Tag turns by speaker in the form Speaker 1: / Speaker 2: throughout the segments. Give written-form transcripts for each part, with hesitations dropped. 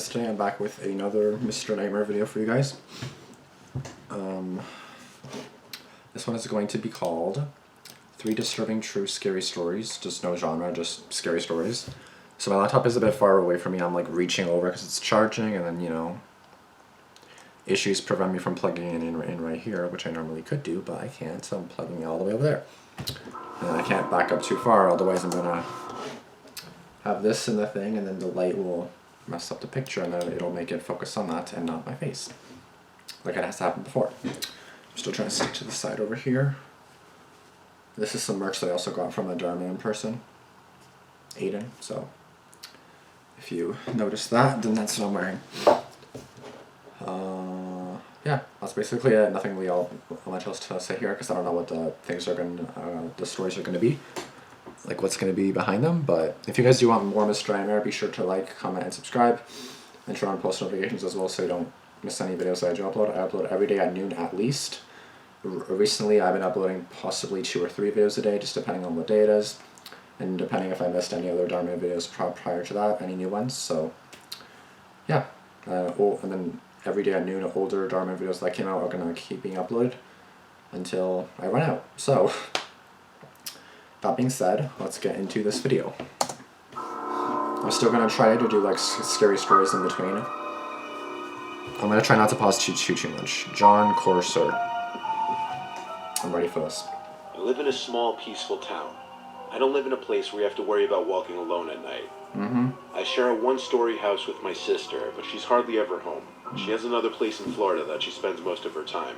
Speaker 1: guys, today I'm back with another Mr. Nightmare video for you guys. This one is going to be called 3 Disturbing True Scary Stories. Just no genre, just scary stories. So my laptop is a bit far away from me. I'm like reaching over because it's charging, and then, you know, issues prevent me from plugging it in right here, which I normally could do, but I can't, so I'm plugging it all the way over there. And I can't back up too far, otherwise I'm gonna have this in the thing, and then the light will mess up the picture, and then it'll make it focus on that and not my face, like it has to happen before. I'm still trying to stick to the side over here. This is some merch that I also got from a Damian person, Aiden, so if you notice that, then that's what I'm wearing. Yeah, that's basically it. Nothing really much else to say here, because I don't know what the things are the stories are gonna be, like what's gonna be behind them. But if you guys do want more Mr. Nightmare, be sure to like, comment, and subscribe, and turn on post notifications as well, so you don't miss any videos that I do upload. I upload every day at noon at least. Recently, I've been uploading possibly 2 or 3 videos a day, just depending on what day it is, and depending if I missed any other Dharma videos prior to that, any new ones. So yeah, and then every day at noon, older Dharma videos that came out are gonna keep being uploaded until I run out. So that being said, let's get into this video. I'm still gonna try to do like scary stories in between. I'm gonna try not to pause too much. John Corser. I'm ready for this.
Speaker 2: I live in a small, peaceful town. I don't live in a place where you have to worry about walking alone at night. I share a 1-story house with my sister, but she's hardly ever home. She has another place in Florida that she spends most of her time.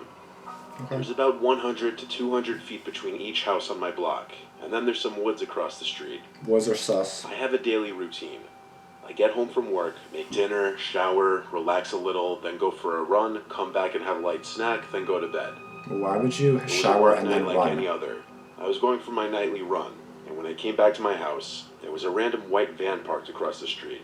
Speaker 2: There's about 100 to 200 feet between each house on my block, and then there's some woods across the street.
Speaker 1: Woods are sus.
Speaker 2: I have a daily routine. I get home from work, make dinner, shower, relax a little, then go for a run, come back and have a light snack, then go to bed.
Speaker 1: Why would you shower and then
Speaker 2: like
Speaker 1: run?
Speaker 2: Any other. I was going for my nightly run, and when I came back to my house, there was a random white van parked across the street.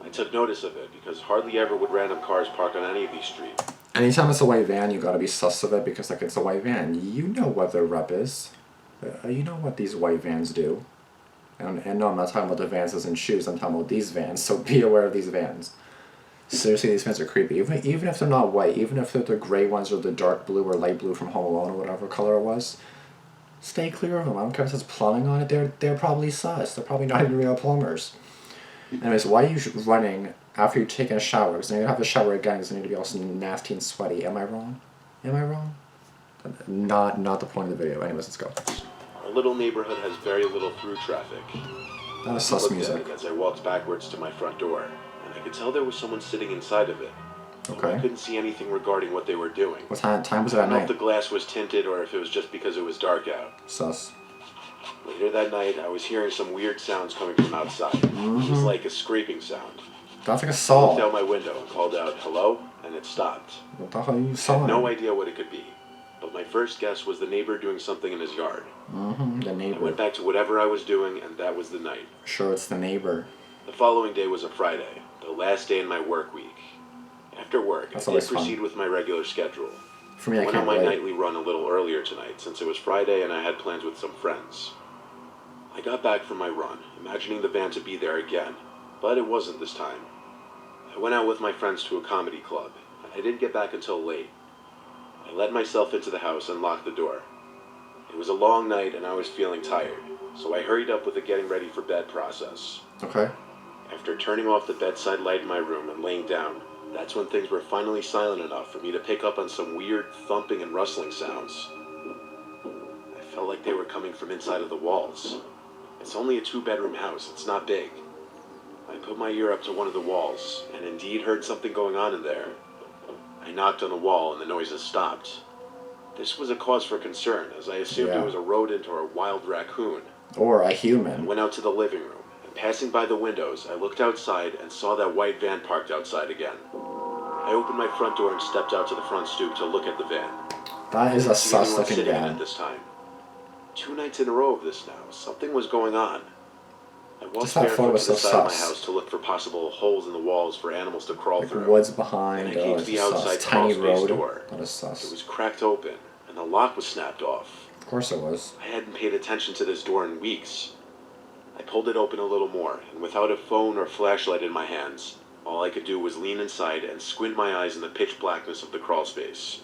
Speaker 2: I took notice of it because hardly ever would random cars park on any of these streets. Anytime
Speaker 1: it's a white van, you gotta be sus of it, because like, it's a white van. You know what their rep is. You know what these white vans do. And no, I'm not talking about the vans as in shoes, I'm talking about these vans, so be aware of these vans. Seriously, these vans are creepy. Even if they're not white, even if they're the gray ones or the dark blue or light blue from Home Alone or whatever color it was, stay clear of them. I don't care if it's plumbing on it, they're probably sus. They're probably not even real plumbers. Anyways, why are you running after you've taken a shower? Because then you have to shower again, because you need to be all nasty and sweaty. Am I wrong? Am I wrong? Not the point of the video. Anyways, let's go.
Speaker 2: Our little neighborhood has very little through traffic.
Speaker 1: That is sus music.
Speaker 2: As I walked backwards to my front door, and I could tell there was someone sitting inside of it.
Speaker 1: Okay.
Speaker 2: I couldn't see anything regarding what they were doing.
Speaker 1: What time was it at
Speaker 2: night? I don't know
Speaker 1: night?
Speaker 2: if the glass was tinted or if it was just because it was dark out.
Speaker 1: Sus.
Speaker 2: Later that night, I was hearing some weird sounds coming from outside. It was like a scraping sound.
Speaker 1: That's like a saw.
Speaker 2: I looked out my window and called out, "Hello?" and it stopped.
Speaker 1: What the hell are you
Speaker 2: I
Speaker 1: sawing?
Speaker 2: had no idea what it could be, but my first guess was the neighbor doing something in his yard.
Speaker 1: The neighbor.
Speaker 2: I went back to whatever I was doing, and that was the night.
Speaker 1: Sure, it's the neighbor.
Speaker 2: The following day was a Friday, the last day in my work week. After work, I did proceed with my regular schedule.
Speaker 1: For me, I
Speaker 2: went
Speaker 1: can't
Speaker 2: on my
Speaker 1: relate.
Speaker 2: nightly run a little earlier tonight, since it was Friday and I had plans with some friends. I got back from my run, imagining the van to be there again, but it wasn't this time. I went out with my friends to a comedy club, and I didn't get back until late. I let myself into the house and locked the door. It was a long night and I was feeling tired, so I hurried up with the getting ready for bed process.
Speaker 1: Okay.
Speaker 2: After turning off the bedside light in my room and laying down, that's when things were finally silent enough for me to pick up on some weird thumping and rustling sounds. I felt like they were coming from inside of the walls. It's only a 2-bedroom house, it's not big. I put my ear up to one of the walls, and indeed heard something going on in there. I knocked on the wall and the noises stopped. This was a cause for concern, as I assumed it was a rodent or a wild raccoon.
Speaker 1: Or a
Speaker 2: I
Speaker 1: human.
Speaker 2: went out to the living room, and passing by the windows, I looked outside and saw that white van parked outside again. I opened my front door and stepped out to the front stoop to look at the van.
Speaker 1: That is a sus looking
Speaker 2: sitting in
Speaker 1: van.
Speaker 2: it this time. 2 nights in a row of this now. Something was going on. I walked barefoot to the side of my house to look for possible holes in the walls for animals to crawl
Speaker 1: like
Speaker 2: through.
Speaker 1: Woods behind.
Speaker 2: And I came to the outside
Speaker 1: tiny road.
Speaker 2: door.
Speaker 1: That is sus.
Speaker 2: It was cracked open, and the lock was snapped off.
Speaker 1: Of course it was.
Speaker 2: I hadn't paid attention to this door in weeks. I pulled it open a little more, and without a phone or flashlight in my hands, All I could do was lean inside and squint my eyes in the pitch blackness of the crawl space.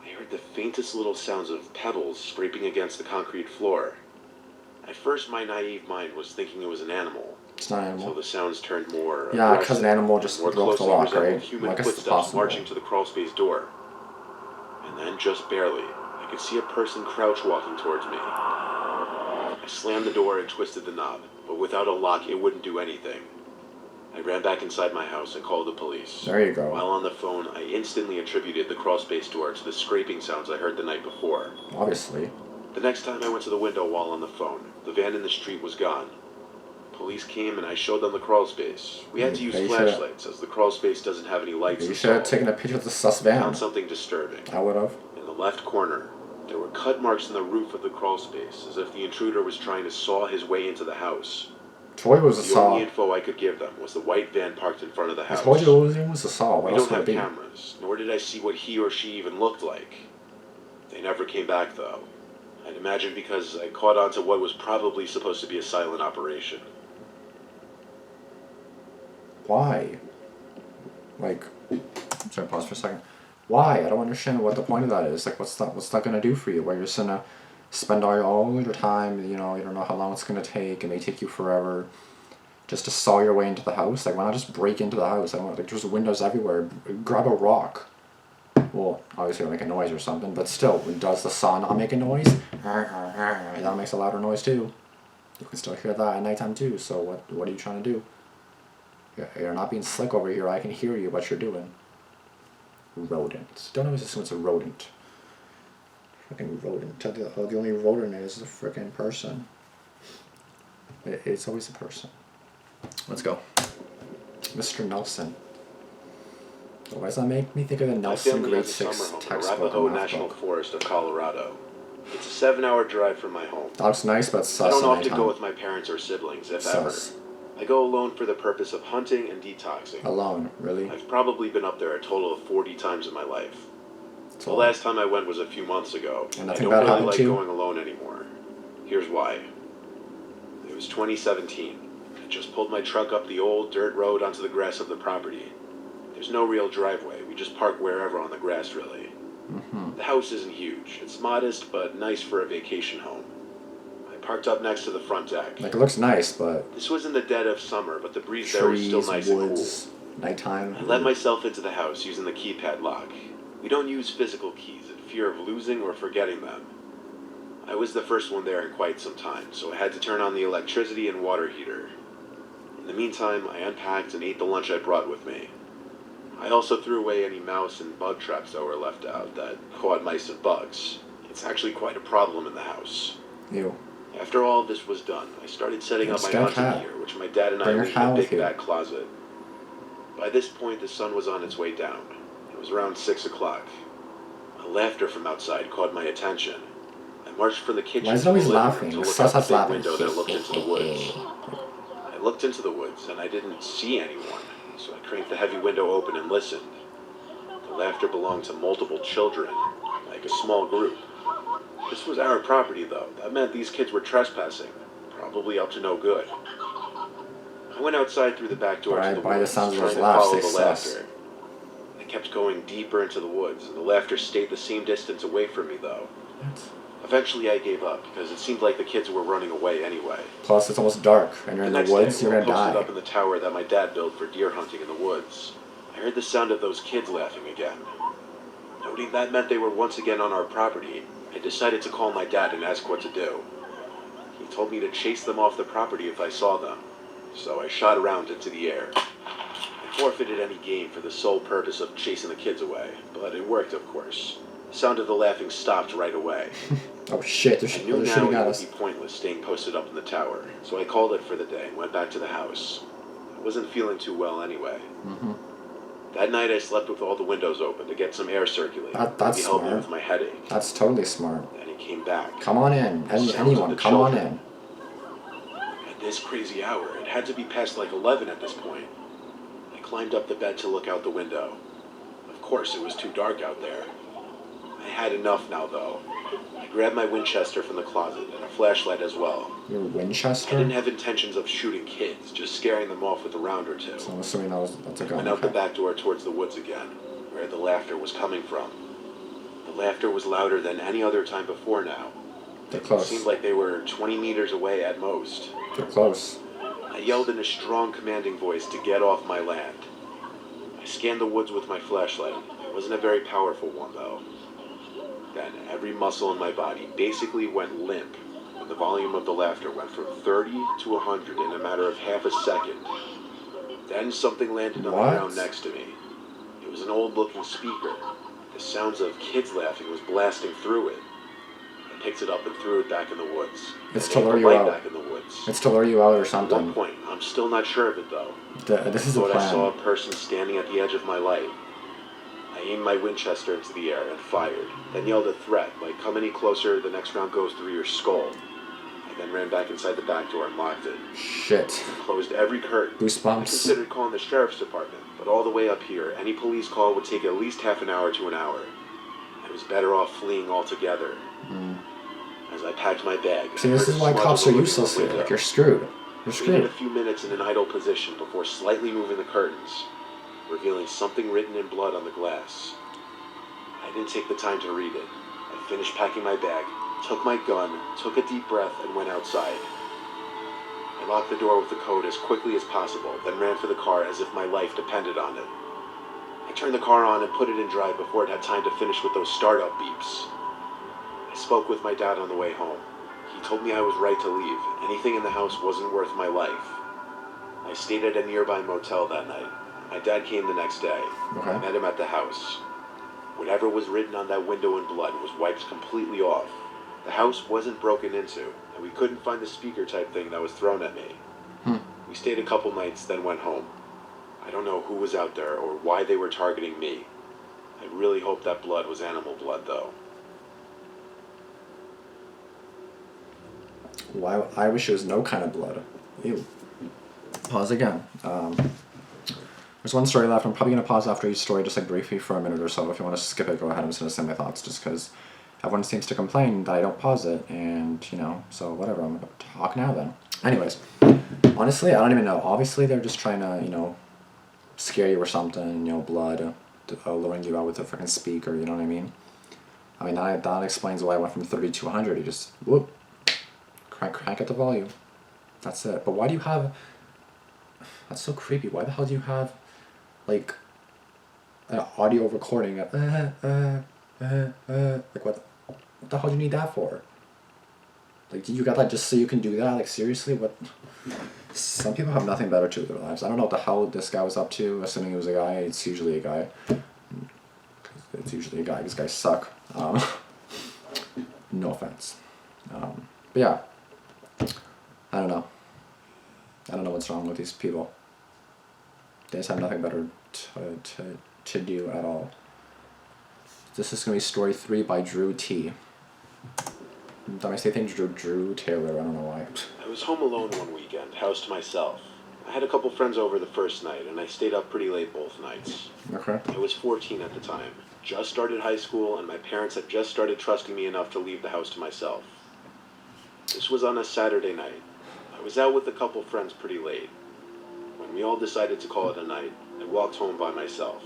Speaker 2: I heard the faintest little sounds of pebbles scraping against the concrete floor. At first, my naive mind was thinking it was an animal.
Speaker 1: It's not an
Speaker 2: So
Speaker 1: animal.
Speaker 2: the sounds turned more
Speaker 1: Yeah, because
Speaker 2: aggressive,
Speaker 1: an animal just
Speaker 2: more
Speaker 1: broke the
Speaker 2: closely
Speaker 1: lock,
Speaker 2: resembled
Speaker 1: right?
Speaker 2: human
Speaker 1: Well, I guess it's
Speaker 2: footsteps
Speaker 1: possible.
Speaker 2: marching to the crawl space door. And then, just barely, I could see a person crouch walking towards me. I slammed the door and twisted the knob, but without a lock, it wouldn't do anything. I ran back inside my house and called the police.
Speaker 1: There you go.
Speaker 2: While on the phone, I instantly attributed the crawl space door to the scraping sounds I heard the night before.
Speaker 1: Obviously.
Speaker 2: The next time I went to the window while on the phone, the van in the street was gone. Police came and I showed them the crawl space. We had to use flashlights as the crawl space doesn't have any lights.
Speaker 1: You should have taken a picture of the sus van.
Speaker 2: I found something disturbing.
Speaker 1: I would have.
Speaker 2: In the left corner, there were cut marks in the roof of the crawl space, as if the intruder was trying to saw his way into the house.
Speaker 1: Told you it was a
Speaker 2: The
Speaker 1: saw.
Speaker 2: only info I could give them was the white van parked in front of the
Speaker 1: I
Speaker 2: house.
Speaker 1: told you it was a saw. What
Speaker 2: We
Speaker 1: else
Speaker 2: don't
Speaker 1: would it
Speaker 2: have
Speaker 1: be?
Speaker 2: cameras, nor did I see what he or she even looked like. They never came back, though. I'd imagine because I caught on to what was probably supposed to be a silent operation.
Speaker 1: Why? Like, sorry, pause for a second. Why? I don't understand what the point of that is. Like, what's that gonna do for you? Where you're just gonna spend all your time, you don't know how long it's gonna take. It may take you forever. Just to saw your way into the house. Like, why not just break into the house? I don't know, like, there's windows everywhere. Grab a rock. Well, obviously it'll make a noise or something, but still, does the saw not make a noise? That makes a louder noise too. You can still hear that at nighttime too. So what are you trying to do? You're not being slick over here. I can hear you, what you're doing. Rodent. Don't always assume it's a rodent. Freaking rodent. The only rodent is a freaking person. It's always a person. Let's go. Mr. Nelson. Why does that make me think of the
Speaker 2: My
Speaker 1: Nelson
Speaker 2: family
Speaker 1: grade
Speaker 2: has a summer
Speaker 1: 6
Speaker 2: home in the
Speaker 1: textbook
Speaker 2: Arapahoe
Speaker 1: and math
Speaker 2: National
Speaker 1: book?
Speaker 2: Forest of Colorado. It's a 7-hour drive from my home.
Speaker 1: That looks nice, but
Speaker 2: I
Speaker 1: sus
Speaker 2: don't
Speaker 1: at
Speaker 2: often go
Speaker 1: nighttime.
Speaker 2: with my parents or siblings, if
Speaker 1: Sus.
Speaker 2: ever. I go alone for the purpose of hunting and detoxing.
Speaker 1: Alone, really?
Speaker 2: I've probably been up there a total of 40 times in my life.
Speaker 1: It's
Speaker 2: The
Speaker 1: a lot.
Speaker 2: last time I went was a few months ago.
Speaker 1: And
Speaker 2: I
Speaker 1: nothing
Speaker 2: don't
Speaker 1: bad
Speaker 2: really
Speaker 1: happened
Speaker 2: like
Speaker 1: to you?
Speaker 2: going alone anymore. Here's why. It was 2017. I just pulled my truck up the old dirt road onto the grass of the property. There's no real driveway. We just park wherever on the grass, really.
Speaker 1: Mm-hmm.
Speaker 2: The house isn't huge. It's modest, but nice for a vacation home. I parked up next to the front deck.
Speaker 1: Like, it looks nice, but
Speaker 2: This was in the dead of summer, but the breeze there was still
Speaker 1: trees,
Speaker 2: nice
Speaker 1: woods, nighttime.
Speaker 2: and cool. I let myself into the house using the keypad lock. We don't use physical keys in fear of losing or forgetting them. I was the first one there in quite some time, so I had to turn on the electricity and water heater. In the meantime, I unpacked and ate the lunch I brought with me. I also threw away any mouse and bug traps that were left out that caught mice and bugs. It's actually quite a problem in the house.
Speaker 1: Ew.
Speaker 2: After all of this was done, I started setting up my
Speaker 1: Just get a
Speaker 2: hunting
Speaker 1: cat.
Speaker 2: gear, which my dad and I
Speaker 1: Bring your
Speaker 2: moved in
Speaker 1: cat
Speaker 2: a
Speaker 1: with
Speaker 2: big
Speaker 1: you.
Speaker 2: back closet. By this point, the sun was on its way down. It was around 6 o'clock. A laughter from outside caught my attention. I marched from the kitchen
Speaker 1: Why is
Speaker 2: to
Speaker 1: it
Speaker 2: the
Speaker 1: always
Speaker 2: living room
Speaker 1: laughing?
Speaker 2: to look
Speaker 1: Sus
Speaker 2: out the
Speaker 1: has
Speaker 2: big
Speaker 1: laughing.
Speaker 2: window that looked into the woods. I looked into the woods, and I didn't see anyone, so I cranked the heavy window open and listened. The laughter belonged to multiple children, like a small group. This was our property, though. That meant these kids were trespassing, probably up to no good. I went outside through the back door to the
Speaker 1: By the
Speaker 2: woods,
Speaker 1: sounds of
Speaker 2: trying
Speaker 1: those
Speaker 2: to
Speaker 1: laughs,
Speaker 2: follow
Speaker 1: they
Speaker 2: the
Speaker 1: sus.
Speaker 2: laughter. I kept going deeper into the woods, and the laughter stayed the same distance away from me, though. Eventually, I gave up because it seemed like the kids were running away anyway.
Speaker 1: Plus, it's almost dark, and you're in the
Speaker 2: next
Speaker 1: woods,
Speaker 2: day,
Speaker 1: you're
Speaker 2: we were
Speaker 1: gonna
Speaker 2: posted
Speaker 1: die.
Speaker 2: up in the tower that my dad built for deer hunting in the woods. I heard the sound of those kids laughing again. Noting that meant they were once again on our property, I decided to call my dad and ask what to do. He told me to chase them off the property if I saw them, so I shot around into the air. I forfeited any game for the sole purpose of chasing the kids away, but it worked, of course. The sound of the laughing stopped right away.
Speaker 1: Oh shit, they're
Speaker 2: I knew now
Speaker 1: shooting
Speaker 2: it
Speaker 1: at
Speaker 2: would
Speaker 1: us.
Speaker 2: be pointless staying posted up in the tower, so I called it for the day and went back to the house. I wasn't feeling too well anyway.
Speaker 1: Mm-hmm.
Speaker 2: That night I slept with all the windows open to get some air circulating.
Speaker 1: That's
Speaker 2: He helped me
Speaker 1: smart.
Speaker 2: with my headache.
Speaker 1: That's totally smart.
Speaker 2: Then he came back.
Speaker 1: Come on in.
Speaker 2: Sounds of
Speaker 1: Anyone,
Speaker 2: the
Speaker 1: come on
Speaker 2: children.
Speaker 1: in.
Speaker 2: At this crazy hour, it had to be past like 11 at this point. I climbed up the bed to look out the window. Of course, it was too dark out there. I had enough now, though. I grabbed my Winchester from the closet and a flashlight as well.
Speaker 1: Your
Speaker 2: I
Speaker 1: Winchester?
Speaker 2: didn't have intentions of shooting kids, just scaring them off with a round or two.
Speaker 1: So I'm assuming that's a
Speaker 2: I
Speaker 1: gun.
Speaker 2: went out the
Speaker 1: Okay.
Speaker 2: back door towards the woods again, where the laughter was coming from. The laughter was louder than any other time before now.
Speaker 1: They're
Speaker 2: It
Speaker 1: close.
Speaker 2: seemed like they were 20 meters away at most.
Speaker 1: They're close.
Speaker 2: I yelled in a strong, commanding voice to get off my land. I scanned the woods with my flashlight. It wasn't a very powerful one, though. Then every muscle in my body basically went limp when the volume of the laughter went from 30 to 100 in a matter of half a second. Then something landed on the
Speaker 1: What?
Speaker 2: ground next to me. It was an old-looking speaker. The sounds of kids laughing was blasting through it. I picked it up and threw it back in the woods.
Speaker 1: It's
Speaker 2: And
Speaker 1: to
Speaker 2: it
Speaker 1: lure
Speaker 2: put
Speaker 1: you
Speaker 2: right
Speaker 1: out.
Speaker 2: back in the woods.
Speaker 1: It's to lure you out or
Speaker 2: At one
Speaker 1: something.
Speaker 2: point, I'm still not sure of it though.
Speaker 1: This is a
Speaker 2: Thought I saw a
Speaker 1: plan.
Speaker 2: person standing at the edge of my light. I aimed my Winchester into the air and fired, then yelled a threat, like come any closer, the next round goes through your skull. I then ran back inside the back door and locked it.
Speaker 1: Shit.
Speaker 2: Closed every curtain. I
Speaker 1: Goosebumps.
Speaker 2: considered calling the sheriff's department, but all the way up here, any police call would take at least half an hour to an hour. I was better off fleeing altogether. As I packed my bag,
Speaker 1: See,
Speaker 2: I
Speaker 1: this
Speaker 2: heard
Speaker 1: is
Speaker 2: the
Speaker 1: why
Speaker 2: smudge
Speaker 1: cops
Speaker 2: of
Speaker 1: are
Speaker 2: the living
Speaker 1: useless
Speaker 2: room
Speaker 1: here.
Speaker 2: window.
Speaker 1: Like, you're screwed. You're
Speaker 2: Waited a
Speaker 1: screwed.
Speaker 2: few minutes in an idle position before slightly moving the curtains, revealing something written in blood on the glass. I didn't take the time to read it. I finished packing my bag, took my gun, took a deep breath, and went outside. I locked the door with the code as quickly as possible, then ran for the car as if my life depended on it. I turned the car on and put it in drive before it had time to finish with those startup beeps. I spoke with my dad on the way home. He told me I was right to leave. Anything in the house wasn't worth my life. I stayed at a nearby motel that night. My dad came the next day.
Speaker 1: Okay.
Speaker 2: I met him at the house. Whatever was written on that window in blood was wiped completely off. The house wasn't broken into, and we couldn't find the speaker type thing that was thrown at me. We stayed a couple nights, then went home. I don't know who was out there or why they were targeting me. I really hope that blood was animal blood, though.
Speaker 1: Why? I wish it was no kind of blood. Ew. Pause again. There's one story left. I'm probably going to pause after each story just like briefly for a minute or so. If you want to skip it, go ahead. I'm just going to say my thoughts just because everyone seems to complain that I don't pause it. And, you know, so whatever. I'm going to talk now then. Anyways, honestly, I don't even know. Obviously, they're just trying to, you know, scare you or something. You know, blood, luring you out with a freaking speaker. You know what I mean? I mean, that explains why I went from 30 to 100. You just, whoop, crank at the volume. That's it. But why do you have... That's so creepy. Why the hell do you have, like, an audio recording of, like, what the hell do you need that for? Like, you got that just so you can do that? Like, seriously? What? Some people have nothing better to do with their lives. I don't know what the hell this guy was up to, assuming he was a guy. It's usually a guy. It's usually a guy. These guys suck. No offense. But yeah. I don't know. I don't know what's wrong with these people. They just have nothing better to do at all. This is going to be story 3 by Drew T. Don't I say things Drew Taylor? I don't know why.
Speaker 2: I was home alone one weekend, house to myself. I had a couple friends over the first night, and I stayed up pretty late both nights.
Speaker 1: Okay.
Speaker 2: I was 14 at the time, just started high school, and my parents had just started trusting me enough to leave the house to myself. This was on a Saturday night. I was out with a couple friends pretty late. When we all decided to call it a night, I walked home by myself.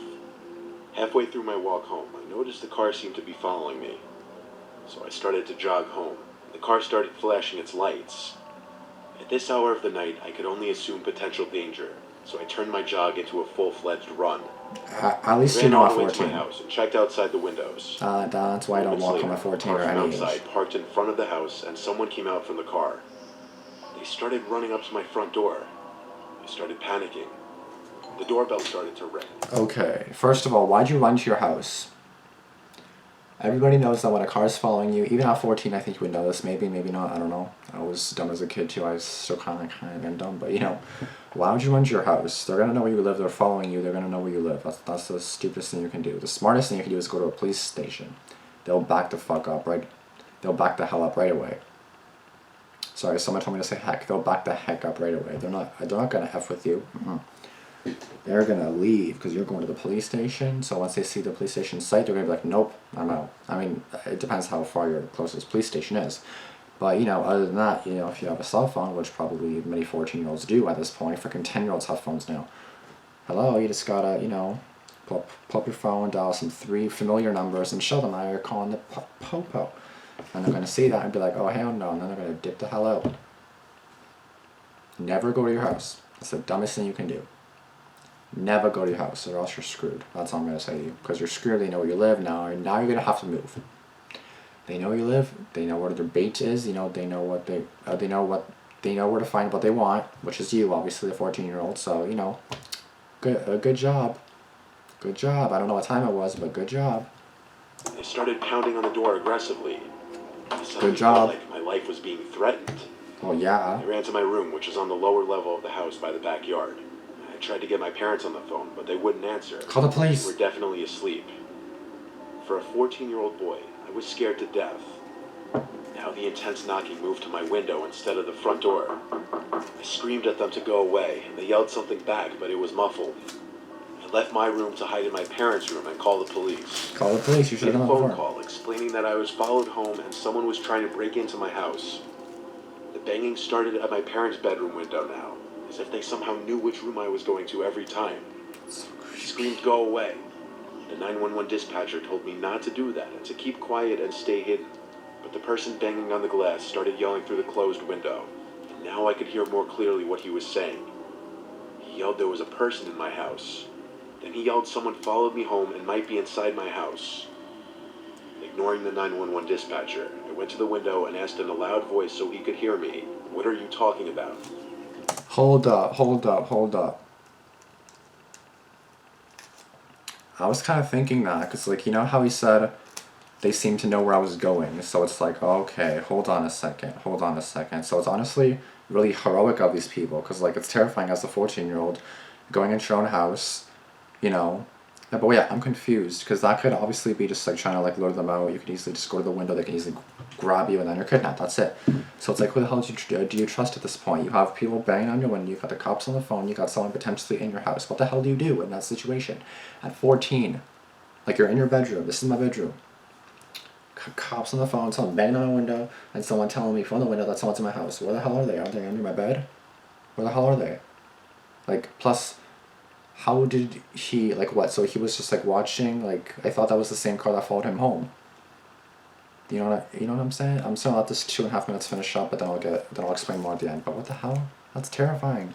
Speaker 2: Halfway through my walk home, I noticed the car seemed to be following me. So I started to jog home. The car started flashing its lights. At this hour of the night, I could only assume potential danger, so I turned my jog into a full-fledged run.
Speaker 1: At least you
Speaker 2: Ran
Speaker 1: know
Speaker 2: all
Speaker 1: at
Speaker 2: the way to
Speaker 1: 14.
Speaker 2: my house and checked outside the windows.
Speaker 1: That's why I don't
Speaker 2: Moments
Speaker 1: walk
Speaker 2: later,
Speaker 1: on my 14
Speaker 2: a
Speaker 1: or
Speaker 2: car from
Speaker 1: any age.
Speaker 2: outside parked in front of the house, and someone came out from the car. They started running up to my front door. I started panicking. The doorbell started to ring.
Speaker 1: Okay, first of all, why'd you run to your house? Everybody knows that when a car's following you, even at 14, I think you would know this. Maybe, maybe not. I don't know. I was dumb as a kid too. I was still kind of am dumb. But you know, why would you run to your house? They're gonna know where you live. They're following you. They're gonna know where you live. That's the stupidest thing you can do. The smartest thing you can do is go to a police station. They'll back the fuck up, right? They'll back the hell up right away. Sorry, someone told me to say heck. They'll back the heck up right away. They're not gonna f with you. they're gonna leave because you're going to the police station. So once they see the police station site, they're gonna be like, nope, I'm out. I mean, it depends how far your closest police station is. But, other than that, if you have a cell phone, which probably many 14-year-olds do at this point, freaking 10-year-olds have phones now. Hello, you just gotta, pull up your phone, dial some 3 familiar numbers, and show them how you're calling the popo. And they're gonna see that and be like, oh, hell no, and then they're gonna dip the hell out. Never go to your house. That's the dumbest thing you can do. Never go to your house, or else you're screwed. That's all I'm gonna say to you. Because you're screwed, they know where you live now, and now you're gonna have to move. They know where you live. They know where their bait is. They know what they know where to find what they want, which is you, obviously, the 14-year-old. So good job. Good job. I don't know what time it was, but good job.
Speaker 2: They started pounding on the door aggressively.
Speaker 1: Good job.
Speaker 2: Like my life was being threatened.
Speaker 1: Oh yeah.
Speaker 2: I ran to my room, which is on the lower level of the house by the backyard. I tried to get my parents on the phone, but they wouldn't answer.
Speaker 1: Call the police.
Speaker 2: They were definitely asleep. For a 14-year-old boy, I was scared to death. Now the intense knocking moved to my window instead of the front door. I screamed at them to go away, and they yelled something back, but it was muffled. I left my room to hide in my parents' room and call the police.
Speaker 1: Call the police. You should have
Speaker 2: I made a
Speaker 1: done
Speaker 2: phone
Speaker 1: that before.
Speaker 2: call explaining that I was followed home and someone was trying to break into my house. The banging started at my parents' bedroom window now, as if they somehow knew which room I was going to every time. I screamed, go away. The 911 dispatcher told me not to do that and to keep quiet and stay hidden. But the person banging on the glass started yelling through the closed window, and now I could hear more clearly what he was saying. He yelled there was a person in my house. Then he yelled someone followed me home and might be inside my house. Ignoring the 911 dispatcher, I went to the window and asked in a loud voice so he could hear me, "What are you talking about?"
Speaker 1: Hold up. I was kind of thinking that, because, how he said they seemed to know where I was going. So it's like, okay, hold on a second. So it's honestly really heroic of these people, because, it's terrifying as a 14-year-old going into your own house, But yeah, I'm confused, because that could obviously be just, trying to, lure them out. You could easily just go to the window, they can easily grab you, and then you're kidnapped. That's it. So it's like, who the hell do you trust at this point? You have people banging on your window, you've got the cops on the phone, you got someone potentially in your house. What the hell do you do in that situation? At 14, you're in your bedroom, this is my bedroom. Cops on the phone, someone banging on my window, and someone telling me from the window that someone's in my house. Where the hell are they? Are they under my bed? Where the hell are they? Plus, how did he, what? So he was just, watching, I thought that was the same car that followed him home. You know what I'm saying? I'm still gonna let this 2.5 minutes finish up, but then I'll explain more at the end. But what the hell? That's terrifying.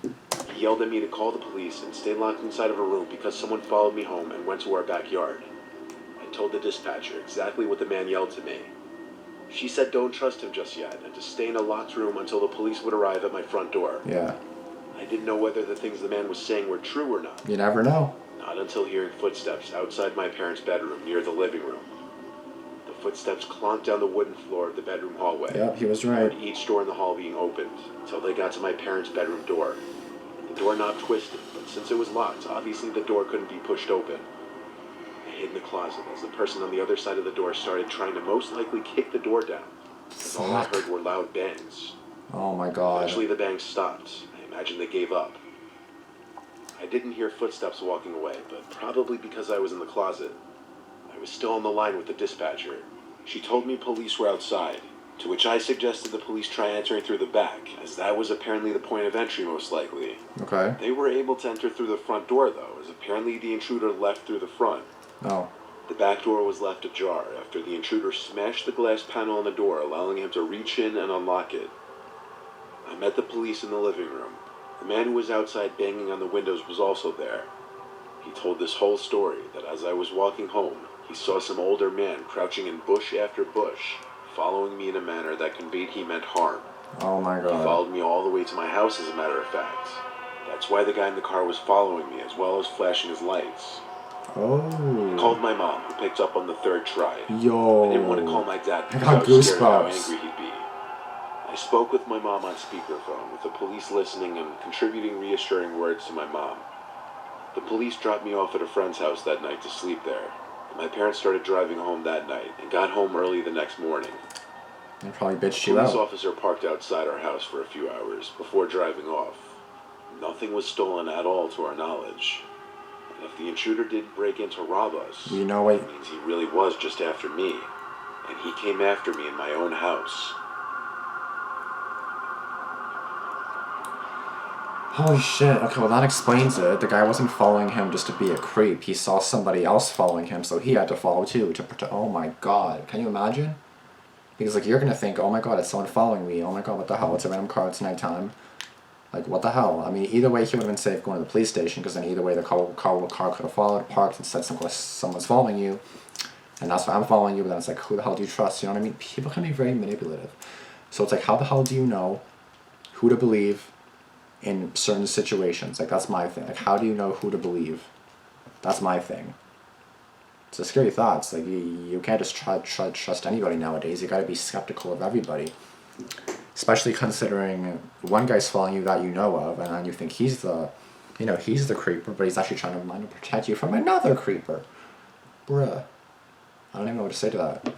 Speaker 2: He yelled at me to call the police and stay locked inside of a room because someone followed me home and went to our backyard. I told the dispatcher exactly what the man yelled to me. She said don't trust him just yet and to stay in a locked room until the police would arrive at my front door.
Speaker 1: Yeah.
Speaker 2: I didn't know whether the things the man was saying were true or not.
Speaker 1: You never know.
Speaker 2: Not until hearing footsteps outside my parents' bedroom near the living room. The footsteps clonked down the wooden floor of the bedroom hallway.
Speaker 1: Yep, he was right.
Speaker 2: I heard each door in the hall being opened until they got to my parents' bedroom door. The doorknob twisted, but since it was locked, obviously the door couldn't be pushed open. I hid in the closet as the person on the other side of the door started trying to most likely kick the door down. As all I heard were loud bangs.
Speaker 1: Oh my god.
Speaker 2: Eventually the bangs stopped. I imagine they gave up. I didn't hear footsteps walking away, but probably because I was in the closet. I was still on the line with the dispatcher. She told me police were outside, to which I suggested the police try entering through the back, as that was apparently the point of entry most likely.
Speaker 1: Okay.
Speaker 2: They were able to enter through the front door though, as apparently the intruder left through the front.
Speaker 1: Oh.
Speaker 2: The back door was left ajar after the intruder smashed the glass panel on the door, allowing him to reach in and unlock it. I met the police in the living room. The man who was outside banging on the windows was also there. He told this whole story, that as I was walking home, he saw some older man crouching in bush after bush, following me in a manner that conveyed he meant harm.
Speaker 1: Oh my
Speaker 2: He
Speaker 1: god.
Speaker 2: followed me all the way to my house, as a matter of fact. That's why the guy in the car was following me, as well as flashing his lights.
Speaker 1: Oh.
Speaker 2: I called my mom, who picked up on the third try.
Speaker 1: Yo.
Speaker 2: I didn't want to call my dad because
Speaker 1: I
Speaker 2: I
Speaker 1: got
Speaker 2: was scared of how
Speaker 1: goosebumps.
Speaker 2: angry he'd be. I spoke with my mom on speakerphone, with the police listening and contributing reassuring words to my mom. The police dropped me off at a friend's house that night to sleep there, and my parents started driving home that night and got home early the next morning.
Speaker 1: They probably bitched
Speaker 2: The
Speaker 1: you
Speaker 2: police
Speaker 1: out.
Speaker 2: officer parked outside our house for a few hours before driving off. Nothing was stolen at all to our knowledge. And if the intruder did break in to rob us,
Speaker 1: You know what?
Speaker 2: that means he really was just after me. And he came after me in my own house.
Speaker 1: Holy shit. Okay, well that explains it. The guy wasn't following him just to be a creep. He saw somebody else following him, so he had to follow too to protect. Oh my god. Can you imagine? Because like you're gonna think, oh my god, it's someone following me. Oh my god, what the hell? It's a random car. It's nighttime. Like what the hell? I mean, either way he would have been safe going to the police station, because then either way the car could have followed, parked, and said someone's following you, and that's why I'm following you. But then it's like, who the hell do you trust? You know what I mean? People can be very manipulative. So it's like, how the hell do you know who to believe in certain situations? Like that's my thing. Like how do you know who to believe? That's my thing. It's a scary thought. It's like you can't just trust anybody nowadays. You got to be skeptical of everybody, especially considering one guy's following you that you know of, and then you think he's the creeper, but he's actually trying to protect you from another creeper. Bruh, I don't even know what to say to that.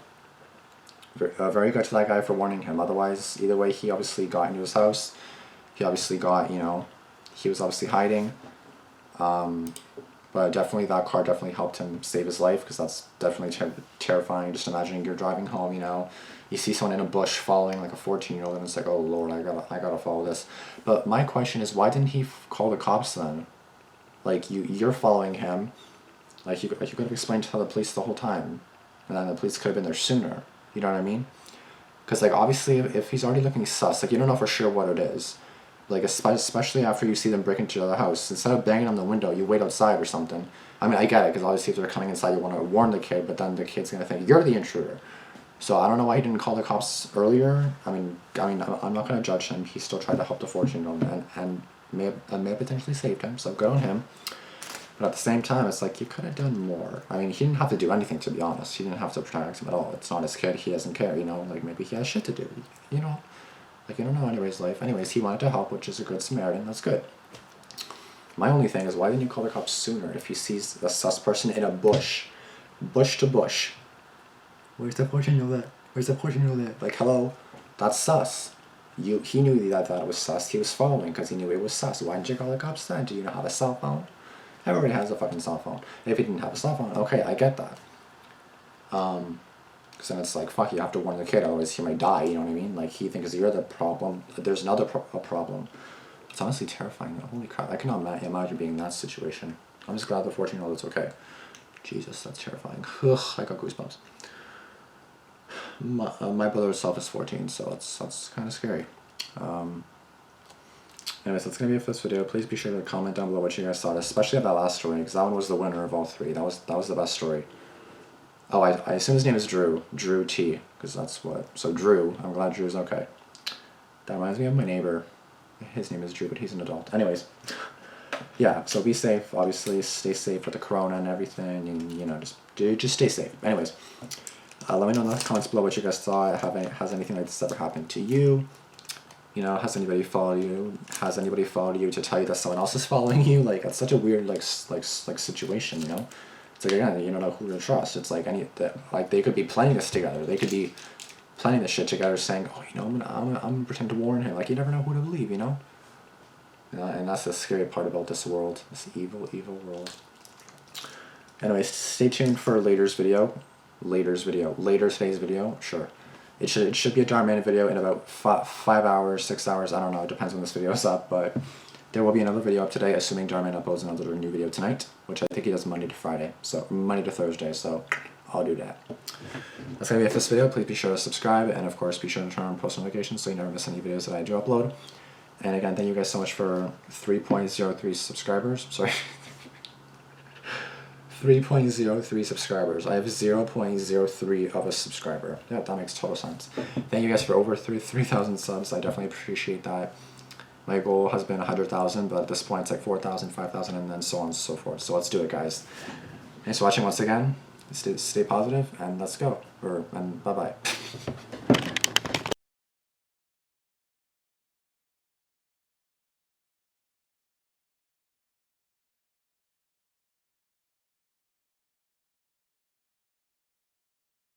Speaker 1: Very good to that guy for warning him. Otherwise, either way, he obviously got into his house. He obviously got, he was obviously hiding. But definitely that car definitely helped him save his life, because that's definitely terrifying. Just imagining you're driving home, you see someone in a bush following like a 14-year-old, and it's like, oh Lord, I gotta follow this. But my question is, why didn't he call the cops then? Like you're following him, like you could have explained to the police the whole time, and then the police could have been there sooner. You know what I mean? Because like obviously if he's already looking sus, like you don't know for sure what it is. Like especially after you see them break into the house, instead of banging on the window, you wait outside or something. I mean, I get it, because obviously if they're coming inside, you want to warn the kid, but then the kid's gonna think you're the intruder. So I don't know why he didn't call the cops earlier. I mean, I'm not gonna judge him. He still tried to help the 14-year-old and may have potentially saved him. So good on him. But at the same time, it's like you could have done more. I mean, he didn't have to do anything, to be honest. He didn't have to protect him at all. It's not his kid. He doesn't care. Like maybe he has shit to do. Like, you don't know anybody's life. Anyways, he wanted to help, which is a good Samaritan. That's good. My only thing is, why didn't you call the cops sooner if he sees a sus person in a bush? Bush to bush. Where's the 14-year-old at? Where's the 14-year-old at? Like, hello? That's sus. He knew that it was sus. He was following because he knew it was sus. Why didn't you call the cops then? Do you know have a cell phone? Everybody has a fucking cell phone. If he didn't have a cell phone, okay, I get that. Because then it's like, fuck, you have to warn the kid, otherwise he might die, you know what I mean? Like, he thinks you're the problem, there's another problem. It's honestly terrifying. Holy crap, I cannot imagine being in that situation. I'm just glad the 14-year-old is okay. Jesus, that's terrifying. Ugh, I got goosebumps. My brother himself is 14, so that's kind of scary. Anyways, that's going to be it for this video. Please be sure to comment down below what you guys thought, especially of that last story, because that one was the winner of all three. That was the best story. Oh, I assume his name is Drew. Drew T, because that's what... So Drew, I'm glad Drew's okay. That reminds me of my neighbor. His name is Drew, but he's an adult. Anyways, yeah, so be safe, obviously. Stay safe with the corona and everything, and, just stay safe. Anyways, let me know in the comments below what you guys thought. Has anything like this ever happened to you? Has anybody followed you? Has anybody followed you to tell you that someone else is following you? Like, that's such a weird, like situation, It's like, again, you don't know who to trust. It's like they could be planning this together. They could be planning this shit together, saying, oh, I'm gonna pretend to warn him. Like, you never know who to believe, And that's the scary part about this world, this evil, evil world. Anyways, stay tuned for today's video. Sure. It should be a Damian video in about 5 hours, 6 hours. I don't know. It depends when this video is up, but there will be another video up today, assuming Damian uploads another new video tonight, which I think he does Monday to Thursday, so I'll do that. That's going to be it for this video. Please be sure to subscribe, and of course be sure to turn on post notifications so you never miss any videos that I do upload. And again, thank you guys so much for 3.03 subscribers. Sorry. 3.03 subscribers. I have 0.03 of a subscriber. Yeah, that makes total sense. Thank you guys for over 3,000 subs. I definitely appreciate that. My goal has been 100,000, but at this point it's like 4,000, 5,000, and then so on and so forth. So let's do it, guys. Thanks for watching once again. Stay positive, and let's go. And bye-bye.